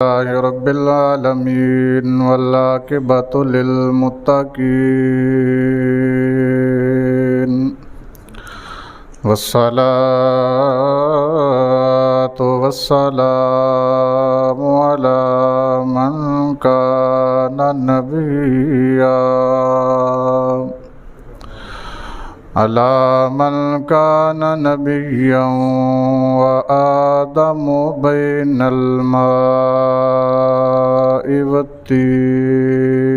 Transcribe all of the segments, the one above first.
لله رب العالمين والعاقبة للمتقين والصلاة والسلام على من كان نبيا وآدم بين الماء والطين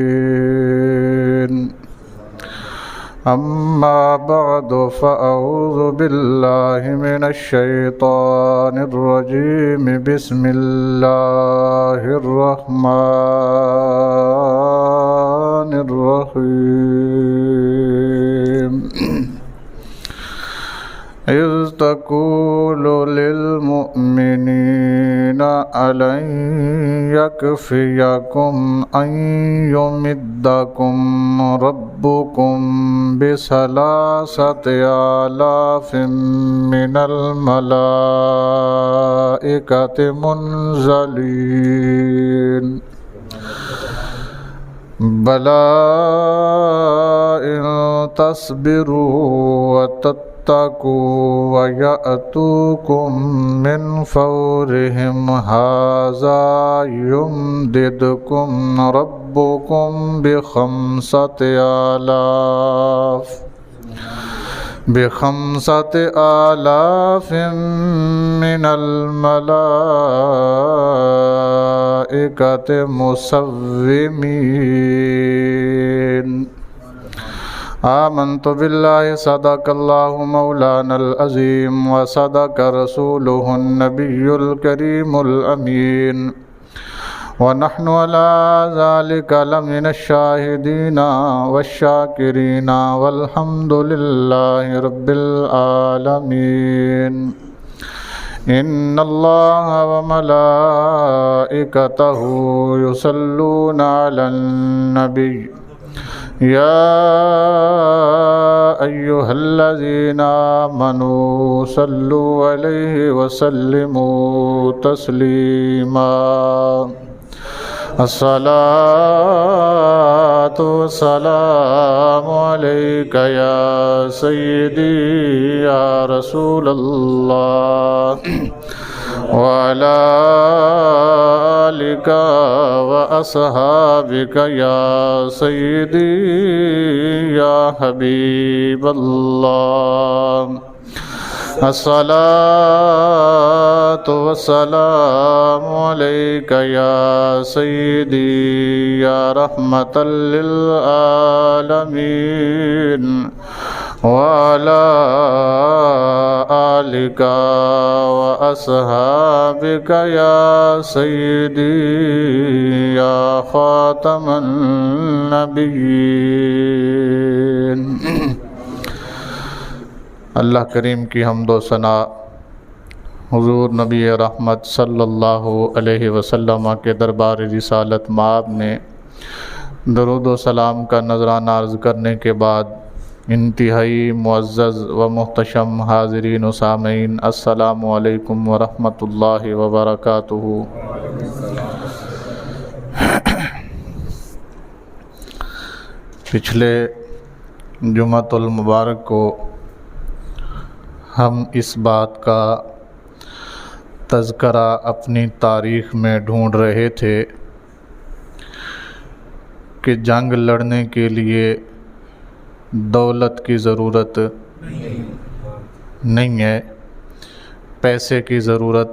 أما بعد فأعوذ بالله من الشيطان الرجيم بسم الله الرحمن الرحيم إذ تقول للمؤمنين ألن يكفيكم أن يمدكم ربكم ب3,000 من الملائكة منزلين بلى إن تصبروا وتتقوا ويأتوكم من فورهم هذا يمددكم ربكم ب5,000 من الملائكة مسومين آمنت بالله صدق الله مولانا العظيم وصدق رسوله النبي الكريم الأمين ونحن على ذلك لمن الشاهدين والشاكرين والحمد لله رب العالمين إن الله وملائكته يصلون على النبي يا أيها الذين آمنوا صلوا عليه وسلموا تسليما الصلاة والسلام عليك يا سيدي يا رسول الله وعلى آلك وأصحابك يا سيدي يا حبيب الله الصلاة والسلام عليك يا سيدي يا رحمة للعالمين وعلى آلك وأصحابك يا سيدي يا خاتم النبيين اللہ کریم کی حمد و ثنا حضور نبی رحمت صلی اللہ علیہ وسلم کے دربار رسالت مآب میں درود و سلام کا نذرانہ عرض کرنے کے بعد انتہائی معزز و محتشم حاضرین و سامعین السلام علیکم ورحمۃ اللہ وبرکاتہ۔ پچھلے جمعۃ المبارک کو ہم اس بات کا تذکرہ اپنی تاریخ میں ڈھونڈ رہے تھے کہ جنگ لڑنے کے لیے دولت کی ضرورت نہیں ہے، پیسے کی ضرورت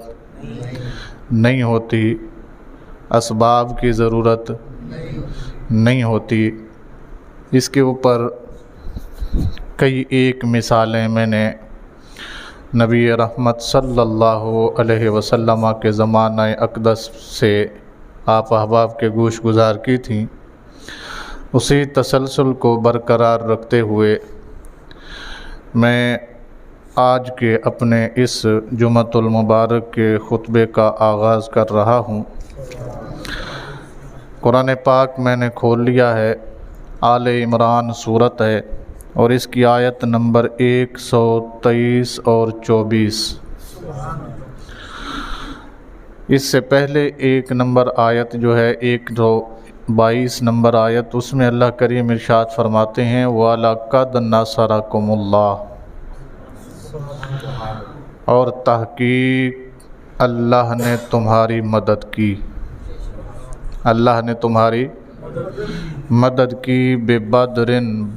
نہیں ہوتی، اسباب کی ضرورت نہیں ہوتی۔ اس کے اوپر کئی ایک مثالیں میں نے نبی رحمت صلی اللہ علیہ وسلم کے زمانہ اقدس سے آپ احباب کے گوش گزار کی تھیں۔ اسی تسلسل کو برقرار رکھتے ہوئے میں آج کے اپنے اس جمعۃ المبارک کے خطبے کا آغاز کر رہا ہوں۔ قرآن پاک میں نے کھول لیا ہے، آل عمران صورت ہے اور اس کی آیت نمبر 123 اور 24۔ اس سے پہلے 1 نمبر آیت جو ہے 122 نمبر آیت، اس میں اللہ کریم ارشاد فرماتے ہیں وَلَقَدْ نَصَرَكُمُ اللَّهُ، اور تحقیق اللہ نے تمہاری مدد کی، اللہ نے تمہاری مدد کی بِبَدْرٍ،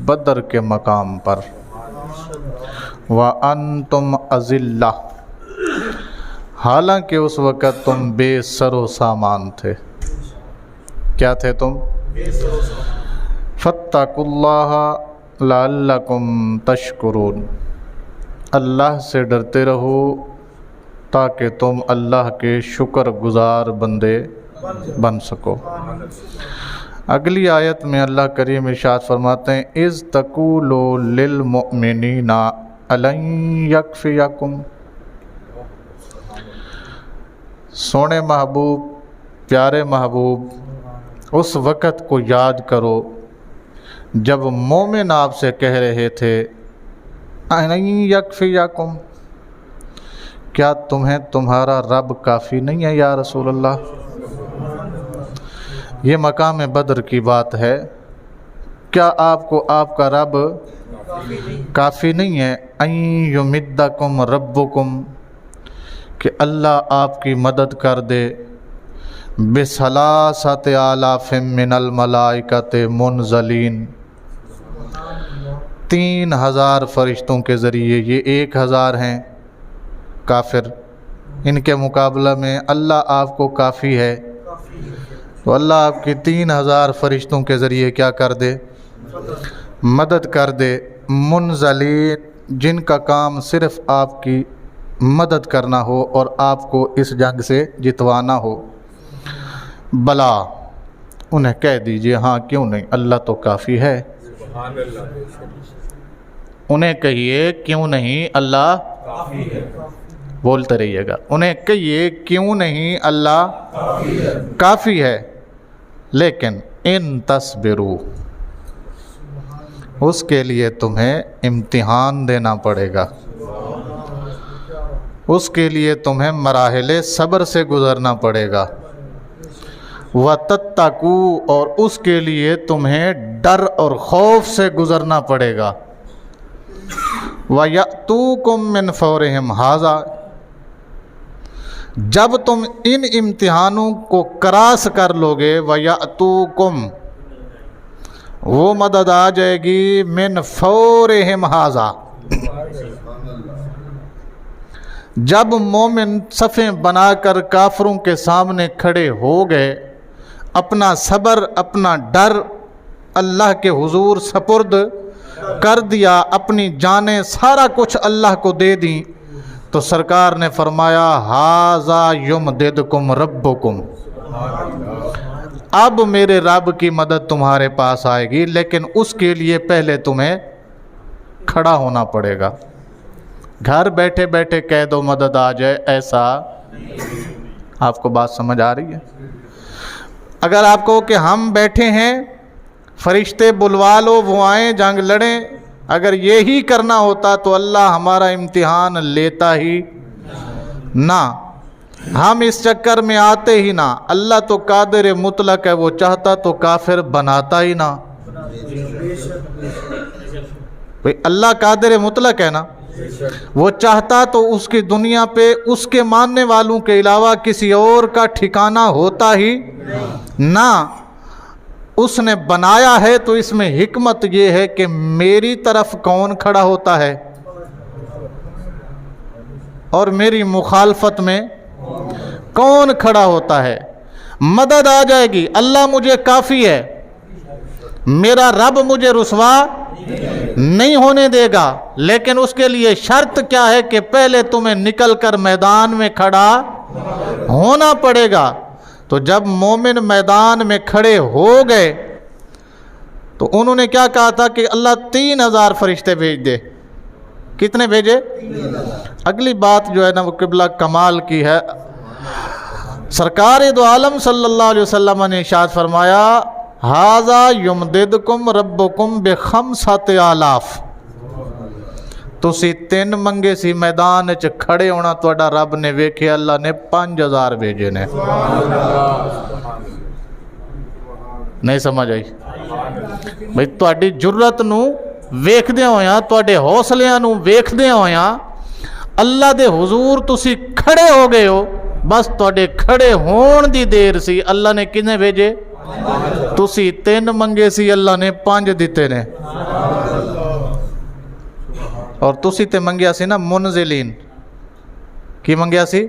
بدر کے مقام پر، وَأَنْتُمْ أَذِلَّةٌ، حالانکہ اس وقت تم بے سر و سامان تھے۔ کیا تھے تم؟ فَاتَّقُوا اللَّهَ لَعَلَّكُمْ تَشْكُرُونَ، اللہ سے ڈرتے رہو تاکہ تم اللہ کے شکر گزار بندے بن سکو۔ اگلی آیت میں اللہ کریم ارشاد فرماتے ہیں اِذْ تَقُولُوا لِلْمُؤْمِنِينَ أَلَنْ يَكْفِيَكُمْ، سونے محبوب، پیارے محبوب، اس وقت کو یاد کرو جب مومن آپ سے کہہ رہے تھے أَلَنْ يَكْفِيَكُمْ، کیا تمہیں تمہارا رب کافی نہیں ہے یا رسول اللہ؟ یہ مقام بدر کی بات ہے، کیا آپ کو آپ کا رب کافی نہیں ہے؟ أَن يُمِدَّكُمْ رَبُّكُمْ، کہ اللہ آپ کی مدد کر دے بِثَلَاثَةِ آلَافٍ مِّنَ الْمَلَائِكَةِ مُنزَلِينَ، 3000 فرشتوں کے ذریعے۔ یہ 1000 ہیں کافر، ان کے مقابلہ میں اللہ آپ کو کافی ہے، تو اللہ آپ کی 3000 فرشتوں کے ذریعے کیا کر دے؟ مدد کر دے۔ منزلین، جن کا کام صرف آپ کی مدد کرنا ہو اور آپ کو اس جنگ سے جتوانا ہو۔ بلا، انہیں کہہ دیجئے ہاں کیوں نہیں، اللہ تو کافی ہے۔ انہیں کہیے کیوں نہیں، اللہ کافی ہے، بولتے رہیے گا، انہیں کہیے کیوں نہیں، اللہ کافی ہے، لیکن ان تصبروا، اس کے لیے تمہیں امتحان دینا پڑے گا، اس کے لیے تمہیں مراحل صبر سے گزرنا پڑے گا، وَتَتَّقُوا، اور اس کے لیے تمہیں ڈر اور خوف سے گزرنا پڑے گا، وَيَأْتُوكُم مِّن فَوْرِهِمْ هَٰذَا، جب تم ان امتحانوں کو کراس کر لوگے، وَيَأْتُوكُم، وہ مدد آ جائے گی، مِّن فَوْرِهِمْ هَٰذَا، جب مومن صفیں بنا کر کافروں کے سامنے کھڑے ہو گئے، اپنا صبر، اپنا ڈر اللہ کے حضور سپرد کر دیا، اپنی جانیں سارا کچھ اللہ کو دے دیں، تو سرکار نے فرمایا ہَٰذَا يُمْدِدْكُمْ رَبُّكُمْ، اب میرے رب کی مدد تمہارے پاس آئے گی، لیکن اس کے لیے پہلے تمہیں کھڑا ہونا پڑے گا۔ گھر بیٹھے بیٹھے کہہ دو مدد آ جائے، ایسا آپ کو بات سمجھ آ رہی ہے؟ اگر آپ کو کہ ہم بیٹھے ہیں، فرشتے بلوا لو، وہ آئیں، جنگ لڑیں، اگر یہی کرنا ہوتا تو اللہ ہمارا امتحان لیتا ہی نہ، ہم اس چکر میں آتے ہی نہ۔ اللہ تو قادر مطلق ہے، وہ چاہتا تو کافر بناتا ہی نہ۔ اللہ قادر مطلق ہے نا، وہ چاہتا تو اس کی دنیا پہ اس کے ماننے والوں کے علاوہ کسی اور کا ٹھکانہ ہوتا ہی نہ، اس نے بنایا ہے تو اس میں حکمت یہ ہے کہ میری طرف کون کھڑا ہوتا ہے اور میری مخالفت میں کون کھڑا ہوتا ہے۔ مدد آ جائے گی، اللہ مجھے کافی ہے، میرا رب مجھے رسوا نہیں ہونے دے گا، لیکن اس کے لیے شرط کیا ہے کہ پہلے تمہیں نکل کر میدان میں کھڑا ہونا پڑے گا۔ تو جب مومن میدان میں کھڑے ہو گئے تو انہوں نے کیا کہا تھا کہ اللہ 3000 فرشتے بھیج دے۔ کتنے بھیجے؟ اگلی بات جو ہے نا وہ قبلہ کمال کی ہے۔ سرکار دو عالم صلی اللہ علیہ وسلم نے ارشاد فرمایا هَٰذَا يُمْدِدْكُمْ رَبُّكُمْ ب5,000، ਤੁਸੀਂ 3 ਮੰਗੇ ਸੀ ਮੈਦਾਨ 'ਚ ਖੜੇ ਹੋਣਾ, ਤੁਹਾਡਾ ਰੱਬ ਨੇ ਵੇਖਿਆ, ਅੱਲਾ ਨੇ 5000 ਭੇਜੇ ਨੇ। ਨਹੀਂ ਸਮਝ ਆਈ ਬਈ? ਤੁਹਾਡੀ ਜੁਰਤ ਨੂੰ ਵੇਖਦਿਆਂ ਹੋਇਆਂ, ਤੁਹਾਡੇ ਹੌਸਲਿਆਂ ਨੂੰ ਵੇਖਦਿਆਂ ਹੋਇਆਂ ਅੱਲਾ ਦੇ ਹੁਜ਼ੂਰ ਤੁਸੀਂ ਖੜੇ ਹੋ ਗਏ ਹੋ। ਬਸ ਤੁਹਾਡੇ ਖੜੇ ਹੋਣ ਦੀ ਦੇਰ ਸੀ, ਅੱਲਾ ਨੇ ਕਿੰਨੇ ਭੇਜੇ? ਤੁਸੀਂ 3 ਮੰਗੇ ਸੀ, ਅੱਲਾ ਨੇ 5 ਦਿੱਤੇ ਨੇ। ਔਰ ਤੁਸੀਂ ਤੇ ਮੰਗਿਆ ਸੀ ਨਾ ਮੁਨਜ਼ਿਲੀਨ। ਕੀ ਮੰਗਿਆ ਸੀ?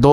2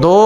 2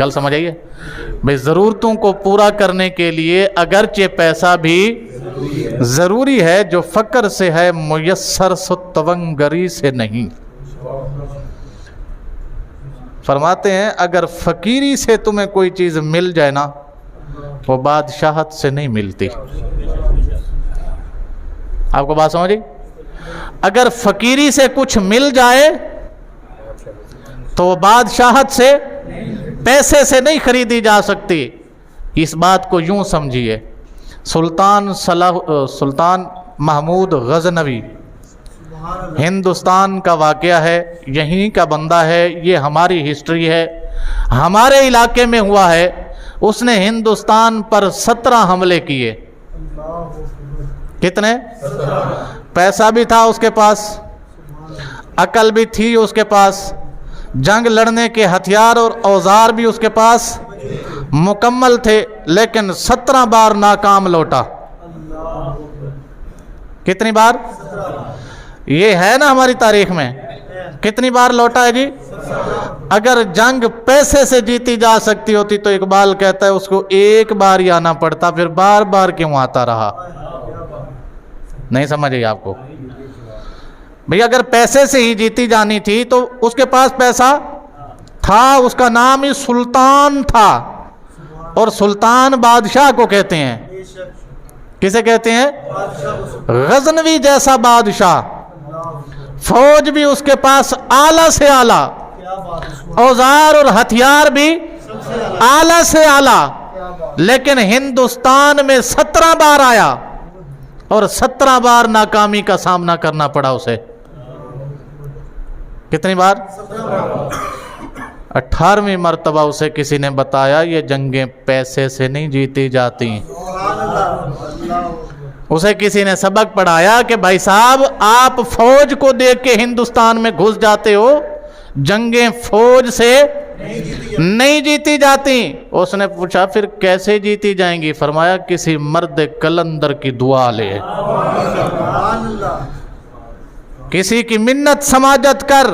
گل سمجھ آئیے بھئی ضرورتوں کو پورا کرنے کے لیے اگرچہ پیسہ بھی ضروری ہے، جو فقر سے ہے میسر سو تونگری سے نہیں۔ فرماتے ہیں اگر فقیری سے تمہیں کوئی چیز مل جائے نا، وہ بادشاہت سے نہیں ملتی۔ آپ کو بات سمجھی؟ اگر فقیری سے کچھ مل جائے تو وہ بادشاہت سے، پیسے سے نہیں خریدی جا سکتی۔ اس بات کو یوں سمجھیے، سلطان محمود غزنوی ہندوستان کا واقعہ ہے، یہیں کا بندہ ہے، یہ ہماری ہسٹری ہے، ہمارے علاقے میں ہوا ہے۔ اس نے ہندوستان پر 17 حملے کیے۔ کتنے؟ پیسہ بھی تھا اس کے پاس، عقل بھی تھی اس کے پاس، جنگ لڑنے کے ہتھیار اور اوزار بھی اس کے پاس مکمل تھے، لیکن 17 بار ناکام لوٹا۔ کتنی بار؟ یہ ہے نا ہماری تاریخ میں، کتنی بار لوٹا ہے جی؟ اگر جنگ پیسے سے جیتی جا سکتی ہوتی تو اقبال کہتا ہے اس کو ایک بار ہی آنا پڑتا، پھر بار بار کیوں آتا رہا؟ نہیں سمجھے آپ کو؟ بھئی اگر پیسے سے ہی جیتی جانی تھی تو اس کے پاس پیسہ تھا، اس کا نام ہی سلطان تھا، اور سلطان بادشاہ کو کہتے ہیں۔ کسے کہتے ہیں؟ غزنوی جیسا بادشاہ، فوج بھی اس کے پاس اعلیٰ سے اعلیٰ، اوزار اور ہتھیار بھی اعلیٰ سے اعلیٰ، لیکن ہندوستان میں 17 بار آیا اور 17 بار ناکامی کا سامنا کرنا پڑا اسے۔ کتنی بار؟ 18ویں مرتبہ اسے کسی نے بتایا یہ جنگیں پیسے سے نہیں جیتی جاتی۔ اسے کسی نے سبق پڑھایا کہ بھائی صاحب آپ فوج کو دیکھ کے ہندوستان میں گھس جاتے ہو، جنگیں فوج سے نہیں جیتی جاتی۔ اس نے پوچھا پھر کیسے جیتی جائیں گی؟ فرمایا کسی مرد قلندر کی دعا لے، کسی کی منت سماجت کر۔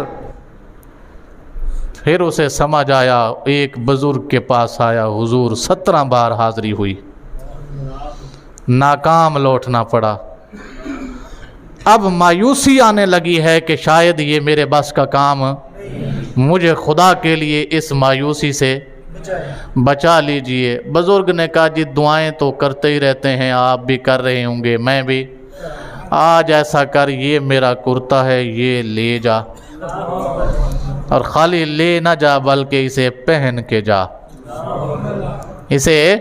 پھر اسے سمجھ آیا، ایک بزرگ کے پاس آیا، حضور 17 بار حاضری ہوئی، ناکام لوٹنا پڑا۔ اب مایوسی آنے لگی ہے کہ شاید یہ میرے بس کا کام، مجھے خدا کے لیے اس مایوسی سے بچا لیجئے۔ بزرگ نے کہا جی دعائیں تو کرتے ہی رہتے ہیں، آپ بھی کر رہے ہوں گے، میں بھی۔ آج ایسا کر، یہ میرا کرتا ہے، یہ لے جا، اور خالی لے نہ جا بلکہ اسے پہن کے جا، اسے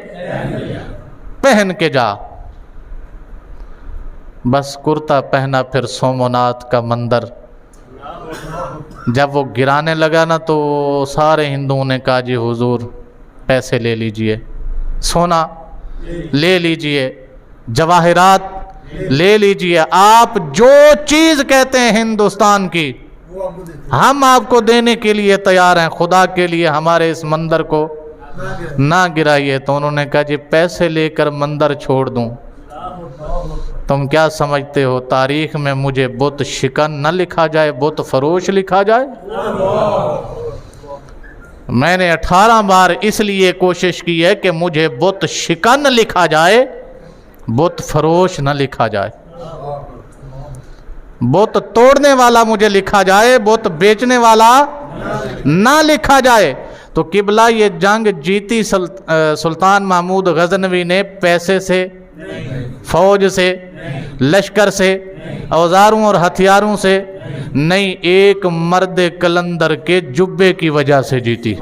پہن کے جا۔ بس کرتا پہنا، پھر سومنات کا مندر جب وہ گرانے لگا نا تو سارے ہندوؤں نے کہا جی حضور پیسے لے لیجئے، سونا لے لیجئے، جواہرات لے لیجئے، آپ جو چیز کہتے ہیں ہندوستان کی ہم آپ کو دینے کے لیے تیار ہیں، خدا کے لیے ہمارے اس مندر کو نہ گرائیے۔ تو انہوں نے کہا جی پیسے لے کر مندر چھوڑ دوں؟ تم کیا سمجھتے ہو تاریخ میں مجھے بت شکن نہ لکھا جائے، بت فروش لکھا جائے؟ میں نے 18 بار اس لیے کوشش کی ہے کہ مجھے بت شکن لکھا جائے، بت فروش نہ لکھا جائے، بت توڑنے والا مجھے لکھا جائے، بت بیچنے والا نہ لکھا جائے۔ تو قبلہ یہ جنگ جیتی سلطان محمود غزنوی نے پیسے سے، فوج سے، لشکر سے، اوزاروں اور ہتھیاروں سے نہیں، ایک مرد قلندر کے جبے کی وجہ سے جیتی۔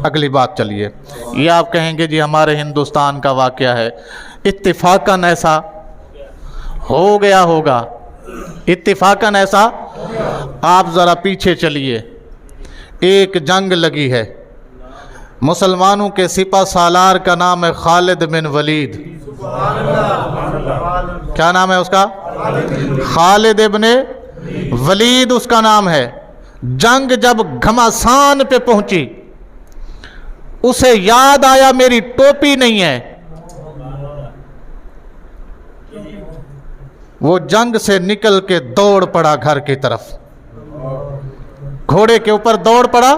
اگلی بات چلیے، یہ آپ کہیں گے جی ہمارے ہندوستان کا واقعہ ہے، اتفاقاً ایسا ہو گیا ہوگا، اتفاقاً ایسا۔ آپ ذرا پیچھے چلیے، ایک جنگ لگی ہے، مسلمانوں کے سپہ سالار کا نام ہے خالد بن ولید۔ کیا نام ہے اس کا؟ خالد بن ولید اس کا نام ہے۔ جنگ جب گھمسان پہ پہنچی، اسے یاد آیا میری ٹوپی نہیں ہے، وہ جنگ سے نکل کے دوڑ پڑا گھر کی طرف، گھوڑے کے اوپر دوڑ پڑا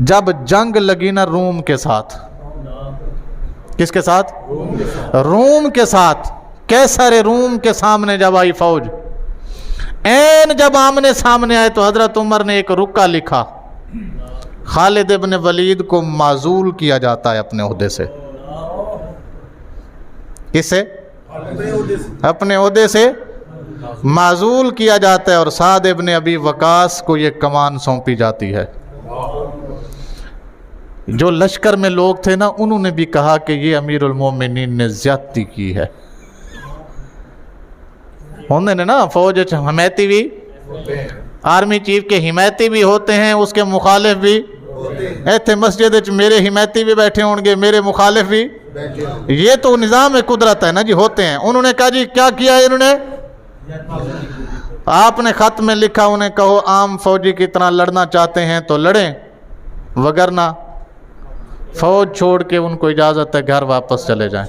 جب جنگ لگی نا روم کے ساتھ، کس کے ساتھ؟ روم کے ساتھ، کیسر روم کے سامنے جب آئی فوج، این جب آمنے سامنے آئے تو حضرت عمر نے ایک رکا لکھا، خالد ابن ولید کو معزول کیا جاتا ہے اپنے عہدے سے۔ کس سے؟ اپنے عہدے سے معزول کیا جاتا ہے، اور سعد ابن ابی وقاص کو یہ کمان سونپی جاتی ہے۔ جو لشکر میں لوگ تھے نا، انہوں نے بھی کہا کہ یہ امیر المومنین نے زیادتی کی ہے۔ انہوں نے نا فوج حمایتی بھی، آرمی چیف کے حمایتی بھی ہوتے ہیں، اس کے مخالف بھی، ایتھے مسجد میرے حمایتی بھی بیٹھے ہوں گے، میرے مخالف بھی، یہ تو نظام قدرت ہے نا جی، ہوتے ہیں۔ انہوں نے کہا جی کیا کیا ہے انہوں نے؟ آپ نے خط میں لکھا انہیں کہو عام فوجی کی طرح لڑنا چاہتے ہیں تو لڑیں، وگرنہ فوج چھوڑ کے ان کو اجازت ہے گھر واپس چلے جائیں۔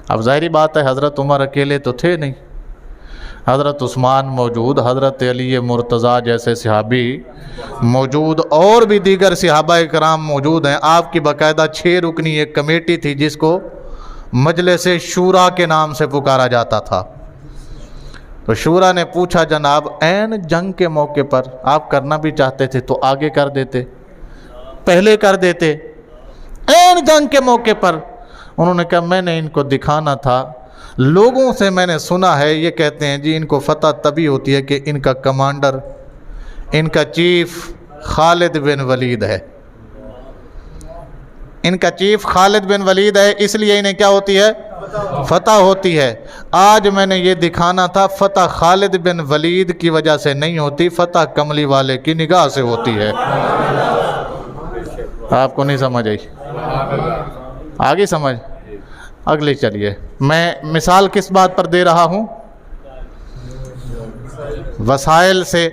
اب ظاہری بات ہے حضرت عمر اکیلے تو تھے نہیں، حضرت عثمان موجود، حضرت علی مرتضیٰ جیسے صحابی موجود، اور بھی دیگر صحابہ کرام موجود ہیں۔ آپ کی باقاعدہ 6 رکنی ایک کمیٹی تھی جس کو مجلس شورا کے نام سے پکارا جاتا تھا۔ تو شورا نے پوچھا جناب این جنگ کے موقع پر آپ کرنا بھی چاہتے تھے تو آگے کر دیتے، پہلے کر دیتے، این جنگ کے موقع پر۔ انہوں نے کہا میں نے ان کو دکھانا تھا، لوگوں سے میں نے سنا ہے یہ کہتے ہیں جی ان کو فتح تبھی ہوتی ہے کہ ان کا کمانڈر، ان کا چیف خالد بن ولید ہے، ان کا چیف خالد بن ولید ہے، اس لیے انہیں کیا ہوتی ہے؟ فتح ہوتی ہے۔ آج میں نے یہ دکھانا تھا فتح خالد بن ولید کی وجہ سے نہیں ہوتی، فتح کملی والے کی نگاہ سے ہوتی ہے۔ آپ کو نہیں سمجھ آئی؟ آگے سمجھ؟ اگلی چلیے، میں مثال کس بات پر دے رہا ہوں؟ وسائل سے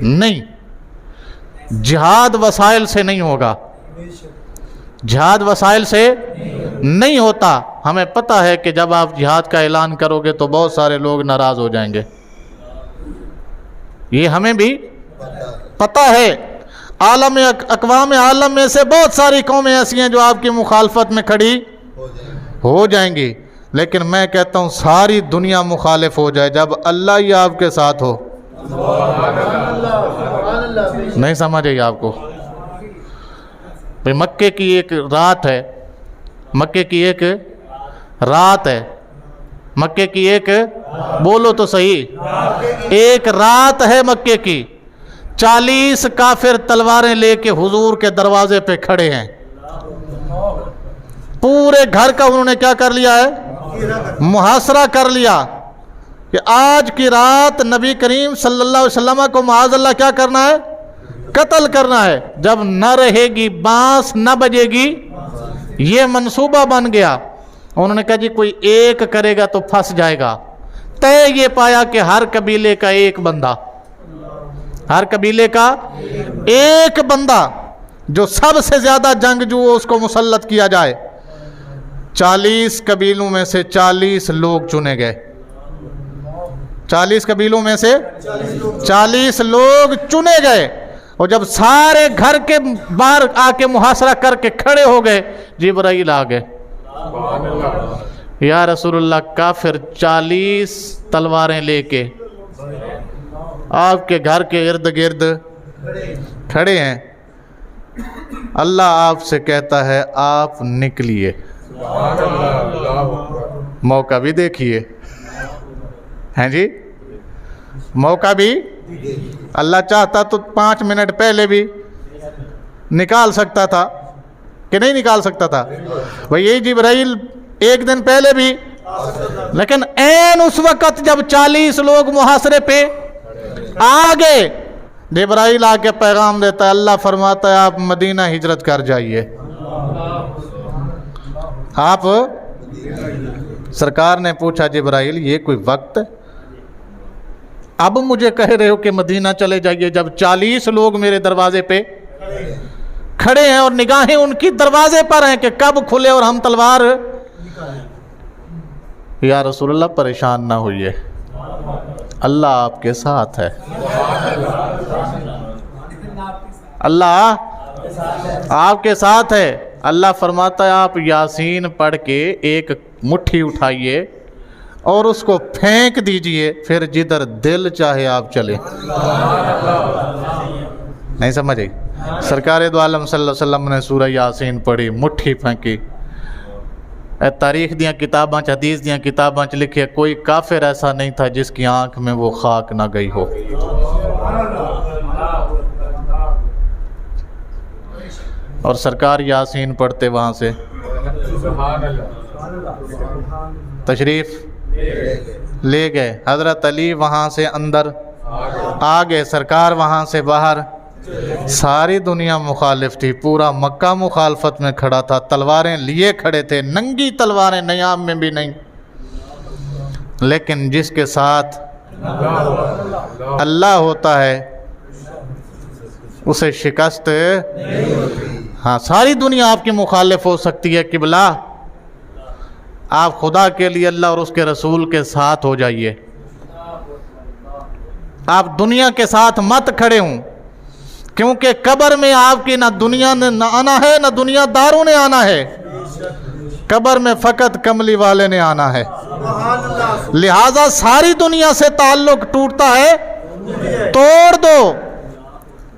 نہیں، جہاد وسائل سے نہیں ہوگا، جہاد وسائل سے نہیں ہوتا۔ ہمیں پتہ ہے کہ جب آپ جہاد کا اعلان کرو گے تو بہت سارے لوگ ناراض ہو جائیں گے، یہ ہمیں بھی پتہ ہے۔ عالم اقوام عالم میں سے بہت ساری قومیں ایسی ہیں جو آپ کی مخالفت میں کھڑی ہو جائیں گی، لیکن میں کہتا ہوں ساری دنیا مخالف ہو جائے جب اللہ ہی آپ کے ساتھ ہو۔ نہیں سمجھ آئی آپ کو؟ مکے کی ایک رات ہے، مکے کی ایک رات ہے، مکے کی ایک، بولو تو صحیح، ایک رات ہے مکے کی، 40 کافر تلواریں لے کے حضور کے دروازے پہ کھڑے ہیں۔ پورے گھر کا انہوں نے کیا کر لیا ہے؟ محاصرہ کر لیا کہ آج کی رات نبی کریم صلی اللہ علیہ وسلم کو معاذ اللہ کیا کرنا ہے؟ قتل کرنا ہے۔ جب نہ رہے گی بانس نہ بجے گی، یہ منصوبہ بن گیا۔ انہوں نے کہا جی کوئی ایک کرے گا تو پھنس جائے گا۔ طے یہ پایا کہ ہر قبیلے کا ایک بندہ، ہر قبیلے کا ایک بندہ جو سب سے زیادہ جنگجو ہو اس کو مسلط کیا جائے۔ 40 قبیلوں میں سے 40 لوگ چنے گئے، 40 قبیلوں میں سے 40 لوگ چنے گئے، اور جب سارے گھر کے باہر آ کے محاصرہ کر کے کھڑے ہو گئے، جبرائیل آ گئے، یا رسول اللہ کافر 40 تلواریں لے کے آپ کے گھر کے ارد گرد کھڑے ہیں۔ اللہ آپ سے کہتا ہے آپ نکلیے، موقع بھی دیکھیے، ہیں جی، موقع بھی اللہ چاہتا تو 5 منٹ پہلے بھی نکال سکتا تھا کہ نہیں نکال سکتا تھا؟ بھئی یہی جبرائیل 1 دن پہلے بھی، لیکن این اس وقت جب 40 لوگ محاصرے پہ آگے، جبرائیل آ کے پیغام دیتا ہے، اللہ فرماتا ہے آپ مدینہ ہجرت کر جائیے۔ آپ سرکار نے پوچھا جبرائیل یہ کوئی وقت ہے؟ اب مجھے کہہ رہے ہو کہ مدینہ چلے جائیے جب 40 لوگ میرے دروازے پہ کھڑے ہیں اور نگاہیں ان کی دروازے پر ہیں کہ کب کھلے اور ہم تلوار۔ یا رسول اللہ پریشان نہ ہوئیے، اللہ آپ کے ساتھ ہے، اللہ آپ کے ساتھ ہے۔ اللہ فرماتا ہے آپ یاسین پڑھ کے ایک مٹھی اٹھائیے اور اس کو پھینک دیجئے، پھر جدھر دل چاہے آپ چلیں۔ نہیں سمجھ آئی؟ سرکار دو عالم صلی اللہ علیہ وسلم نے سورہ یاسین پڑھی، مٹھی پھینکی۔ تاریخ دیاں کتاباں چ، حدیث دیاں کتاباں چ لکھے کوئی کافر ایسا نہیں تھا جس کی آنکھ میں وہ خاک نہ گئی ہو۔ اور سرکار یاسین پڑھتے وہاں سے تشریف لے گئے، حضرت علی وہاں سے اندر آ گئے، سرکار وہاں سے باہر۔ ساری دنیا مخالف تھی، پورا مکہ مخالفت میں کھڑا تھا، تلواریں لیے کھڑے تھے، ننگی تلواریں، نیام میں بھی نہیں، لیکن جس کے ساتھ اللہ ہوتا ہے اسے شکست ہاں ساری دنیا آپ کی مخالف ہو سکتی ہے، قبلہ آپ خدا کے لیے اللہ اور اس کے رسول کے ساتھ ہو جائیے، آپ دنیا کے ساتھ مت کھڑے ہوں، کیونکہ قبر میں آپ کی نہ دنیا نے نہ آنا ہے نہ دنیا داروں نے آنا ہے، قبر میں فقط کملی والے نے آنا ہے، لہذا ساری دنیا سے تعلق ٹوٹتا ہے توڑ دو،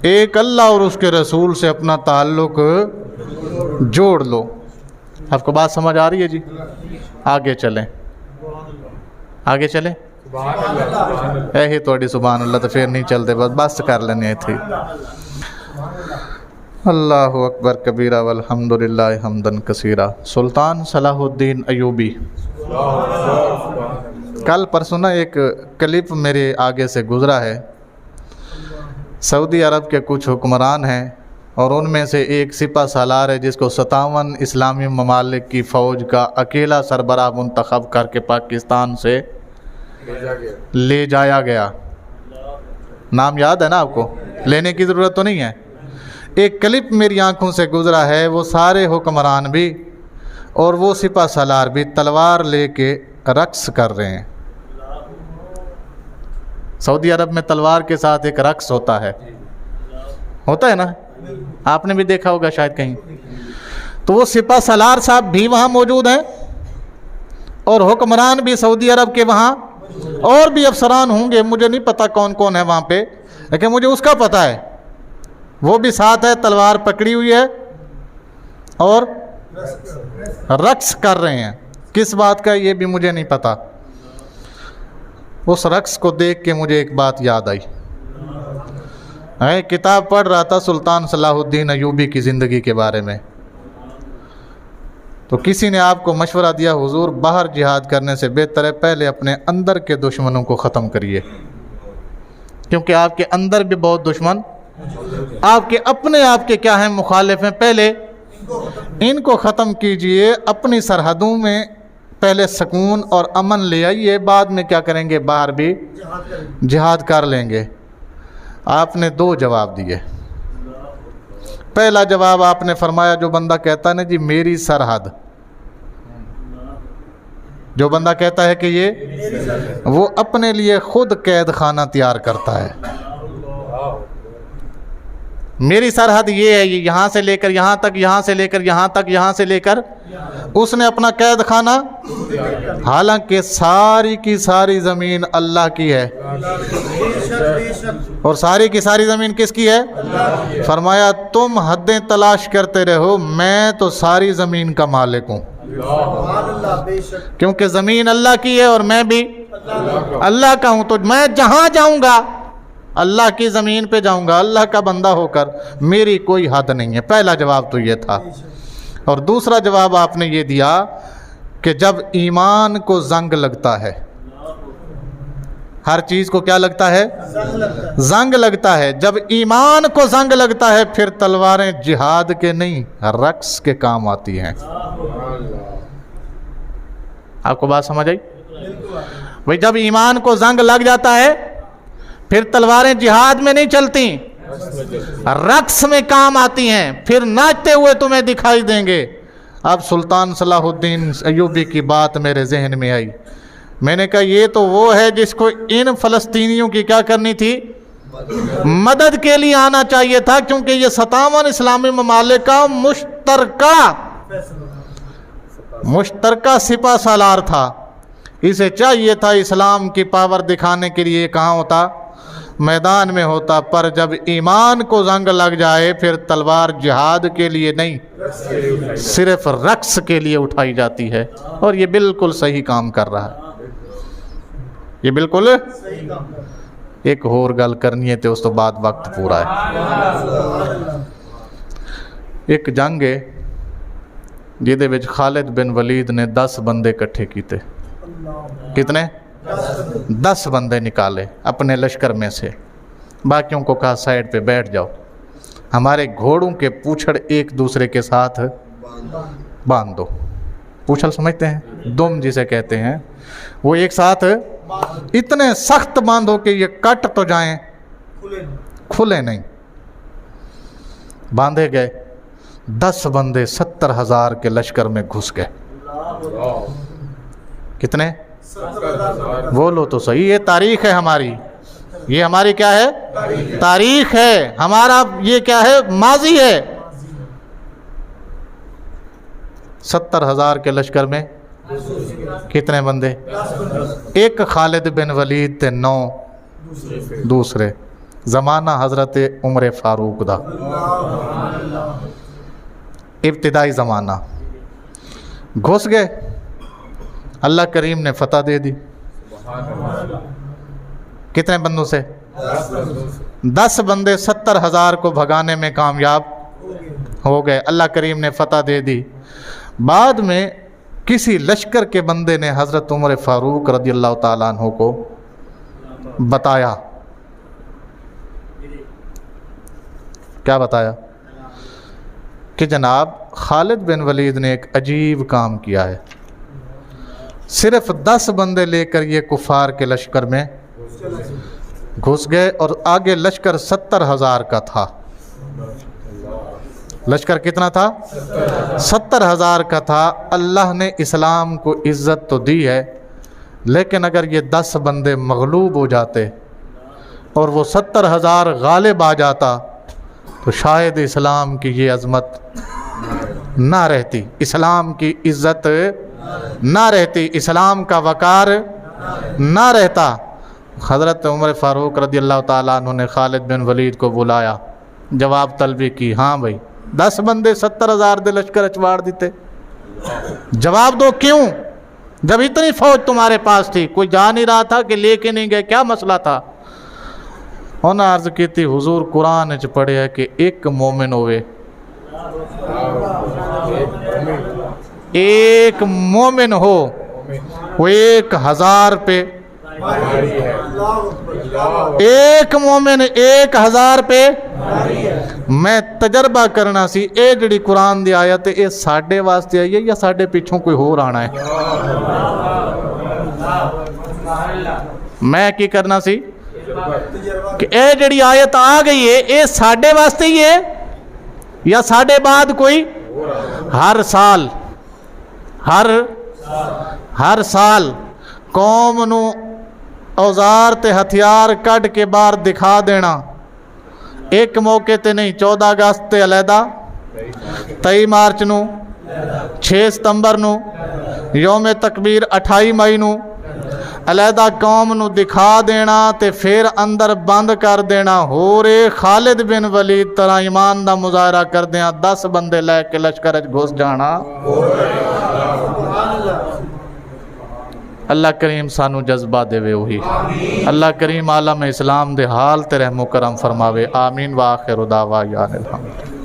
ایک اللہ اور اس کے رسول سے اپنا تعلق جوڑ لو۔ آپ کو بات سمجھ آ رہی ہے جی؟ آگے چلیں، آگے چلیں، اے ہی توڑی سبحان اللہ، تو پھر نہیں چلتے، بس کر لینے تھی۔ اللہ اکبر کبیرہ والحمدللہ حمدن کثیرہ۔ سلطان صلاح الدین ایوبی، کل پرسوں نا ایک کلپ میرے آگے سے گزرا ہے، سعودی عرب کے کچھ حکمران ہیں اور ان میں سے ایک سپہ سالار ہے جس کو 57 اسلامی ممالک کی فوج کا اکیلا سربراہ منتخب کر کے پاکستان سے لے جایا گیا۔ نام یاد ہے نا آپ کو؟ لینے کی ضرورت تو نہیں ہے۔ ایک کلپ میری آنکھوں سے گزرا ہے، وہ سارے حکمران بھی اور وہ سپہ سالار بھی تلوار لے کے رقص کر رہے ہیں۔ سعودی عرب میں تلوار کے ساتھ ایک رقص ہوتا ہے نا، آپ نے بھی دیکھا ہوگا شاید کہیں۔ تو وہ سپہ سالار صاحب بھی وہاں موجود ہیں اور حکمران بھی سعودی عرب کے وہاں، اور بھی افسران ہوں گے، مجھے نہیں پتا کون کون ہے وہاں پہ، لیکن مجھے اس کا پتا ہے وہ بھی ساتھ ہے، تلوار پکڑی ہوئی ہے اور رقص کر رہے ہیں۔ کس بات کا یہ بھی مجھے نہیں پتا۔ اس رقص کو دیکھ کے مجھے ایک بات یاد آئی، کتاب پڑھ رہا تھا سلطان صلاح الدین ایوبی کی زندگی کے بارے میں، تو کسی نے آپ کو مشورہ دیا حضور باہر جہاد کرنے سے بہتر ہے پہلے اپنے اندر کے دشمنوں کو ختم کریے، کیونکہ آپ کے اندر بھی بہت دشمن، آپ کے اپنے آپ کے کیا ہیں مخالف ہیں، پہلے ان کو ختم کیجئے، اپنی سرحدوں میں پہلے سکون اور امن لے آئیے، بعد میں کیا کریں گے، باہر بھی جہاد کر لیں گے۔ آپ نے 2 جواب دیے۔ پہلا جواب آپ نے فرمایا، جو بندہ کہتا ہے نا جی میری سرحد، جو بندہ کہتا ہے کہ یہ، وہ اپنے لیے خود قید خانہ تیار کرتا ہے۔ میری سرحد یہ ہے، یہاں سے لے کر یہاں تک، یہاں سے لے کر یہاں تک، یہاں سے لے کر، اس نے اپنا قید خانہ، حالانکہ ساری کی ساری زمین اللہ کی ہے، اور ساری کی ساری زمین کس کی ہے؟ فرمایا تم حدیں تلاش کرتے رہو، میں تو ساری زمین کا مالک ہوں، کیونکہ زمین اللہ کی ہے اور میں بھی اللہ کا ہوں، تو میں جہاں جاؤں گا اللہ کی زمین پہ جاؤں گا، اللہ کا بندہ ہو کر، میری کوئی حد نہیں ہے۔ پہلا جواب تو یہ تھا۔ اور دوسرا جواب آپ نے یہ دیا کہ جب ایمان کو زنگ لگتا ہے، ہر چیز کو کیا لگتا ہے؟ زنگ لگتا ہے۔ جب ایمان کو زنگ لگتا ہے پھر تلواریں جہاد کے نہیں رقص کے کام آتی ہیں۔ آپ کو بات سمجھ آئی؟ بھئی جب ایمان کو زنگ لگ جاتا ہے پھر تلواریں جہاد میں نہیں چلتی، رقص میں کام آتی ہیں، پھر ناچتے ہوئے تمہیں دکھائی دیں گے۔ اب سلطان صلاح الدین ایوبی کی بات میرے ذہن میں آئی، میں نے کہا یہ تو وہ ہے جس کو ان فلسطینیوں کی کیا کرنی تھی؟ مدد کے لیے آنا چاہیے تھا، کیونکہ یہ 57 اسلامی ممالک کا مشترکہ سپہ سالار تھا۔ اسے چاہیے تھا اسلام کی پاور دکھانے کے لیے کہاں ہوتا؟ میدان میں ہوتا، پر جب ایمان کو زنگ لگ جائے پھر تلوار جہاد کے لیے نہیں، صرف رقص کے لیے اٹھائی جاتی ہے، اور یہ بالکل صحیح کام کر رہا ہے، یہ بالکل ایک اور گل کرنی ہے تو اس تو بعد وقت پورا ہے۔ ایک جنگ ہے جہدے وچ خالد بن ولید نے 10 بندے کٹھے کیتے۔ کتنے؟ 10 بندے نکالے اپنے لشکر میں سے، باقیوں کو کہا سائڈ پہ بیٹھ جاؤ، ہمارے گھوڑوں کے پوچھڑ ایک دوسرے کے ساتھ باندھ دو۔ پوچھل سمجھتے ہیں؟ دم جسے کہتے ہیں، وہ ایک ساتھ اتنے سخت باندھو کہ یہ کٹ تو جائیں کھلے نہیں۔ باندھے گئے، 10 بندے 70,000 کے لشکر میں گھس گئے۔ کتنے؟ بولو تو صحیح، یہ تاریخ ہے ہماری، یہ ہماری کیا ہے؟ تاریخ ہے ہمارا، یہ کیا ہے؟ ماضی ہے۔ 70,000 کے لشکر میں کتنے بندے؟ ایک خالد بن ولید تے 9 دوسرے، زمانہ حضرت عمر فاروق دا، ابتدائی زمانہ۔ گھس گئے، اللہ کریم نے فتح دے دی۔ کتنے بندوں سے؟ 10 بندے 70,000 کو بھگانے میں کامیاب ہو گئے، اللہ کریم نے فتح دے دی۔ بعد میں کسی لشکر کے بندے نے حضرت عمر فاروق رضی اللہ تعالیٰ عنہ کو بتایا، کیا بتایا؟ کہ جناب خالد بن ولید نے ایک عجیب کام کیا ہے، صرف 10 بندے لے کر یہ کفار کے لشکر میں گھس گئے، اور آگے لشکر 70,000 کا تھا۔ لشکر کتنا تھا؟ 70,000 کا تھا۔ اللہ نے اسلام کو عزت تو دی ہے، لیکن اگر یہ 10 بندے مغلوب ہو جاتے اور وہ 70,000 غالب آ جاتا تو شاید اسلام کی یہ عظمت نہ رہتی، اسلام کی عزت نہ رہتی، اسلام کا وقار نہ رہتا۔ حضرت عمر فاروق رضی اللہ تعالیٰ عنہ نے خالد بن ولید کو بلایا، جواب طلبی کی، ہاں بھائی 10 بندے 70,000 دے لشکر اچواڑ دیتے، جواب دو کیوں؟ جب اتنی فوج تمہارے پاس تھی، کوئی جا نہیں رہا تھا کہ لے کے نہیں گئے، کیا مسئلہ تھا؟ انہوں نے عرض کی تھی حضور قرآن چ پڑھے ہے کہ ایک مومن ہوئے، ایک مومن ہو وہ 1,000 پہ، ایک مومن 1,000 پہ۔ میں تجربہ کرنا سی، اے جڑی قرآن دی آیت ہے اے ساڈے واسطے آئی ہے یا ساڈے پیچھوں کوئی ہور آنا ہے؟ میں کی کرنا سی کہ اے جڑی آیت آ گئی ہے اے ساڈے واسطے ہی ہے یا ساڈے بعد کوئی؟ ہر سال قوم نو اوزار تے ہتھیار کڈ کے باہر دکھا دینا، ایک موقع تے نہیں، 14 اگست تے علیحدہ، 23 مارچ نو، 6 ستمبر نو، یوم تکبیر 28 مئی نو علیحدہ قوم نو دکھا دینا تے پھر اندر بند کر دینا۔ ہو رے خالد بن ولید طرح ایمان دا مظاہرہ کر دیاں 10 بندے لے کے لشکر اچ گھس جانا۔ اللہ کریم سانو جذبہ دے وے وہی، اللہ کریم عالم اسلام دے حال تے رحم و کرم فرماوے، آمین۔ وآخر دعوانا الحمد۔